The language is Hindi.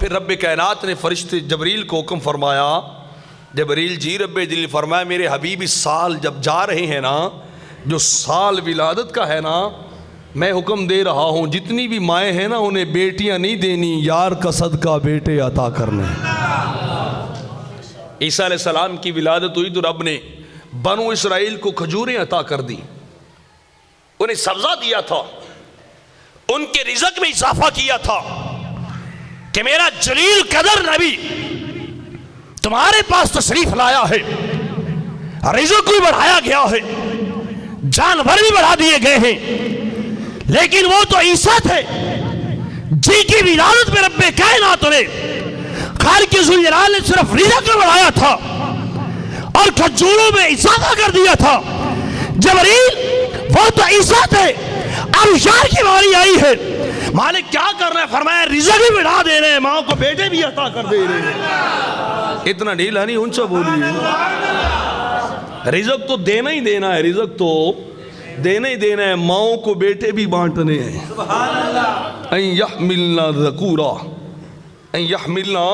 फिर रब कायनात ने फरिश्ते जबरील को हुक्म फरमाया, जबरील जी रब जलील फरमाया मेरे हबीब इस साल जब जा रहे हैं ना, जो साल विलादत का है ना, मैं हुक्म दे रहा हूँ जितनी भी माएँ हैं ना उन्हें बेटियाँ नहीं देनी, यार का सदका बेटे अता करने। ईसा अलैहिस्सलाम की विलादत हुई तो रब ने बनु इसराइल को खजूरें अता कर दी, उन्हें सब्जा दिया था, उनके रिज़्क़ में इजाफा किया था कि मेरा जलील कदर नबी तुम्हारे पास तशरीफ लाया है, रिज़्क़ भी बढ़ाया गया है, जानवर भी बढ़ा दिए गए हैं, लेकिन वो तो ईसा थे जिनकी विलादत में रब्बे कायनात ने खालिक़ ज़ुल जलाल ने सिर्फ रिज़्क़ बढ़ाया था और खजूरों में इजाफा कर दिया था। जबरील वो तो ईसा थे, अब यार की बारी आई है, मालिक क्या कर रहे हैं? फरमाया रिज़्क़ भी बढ़ा दे रहे हैं, माँ को बेटे भी अता कर दे रहे हैं। इतना ढीला नहीं उनसे बोलिए, रिज़्क़ तो देना ही देना है, रिज़्क़ तो देना ही देना है, माओ को बेटे भी बांटने हैं। सुभान अल्लाह। अन यहमिलना ज़कूरा, अन यहमिलना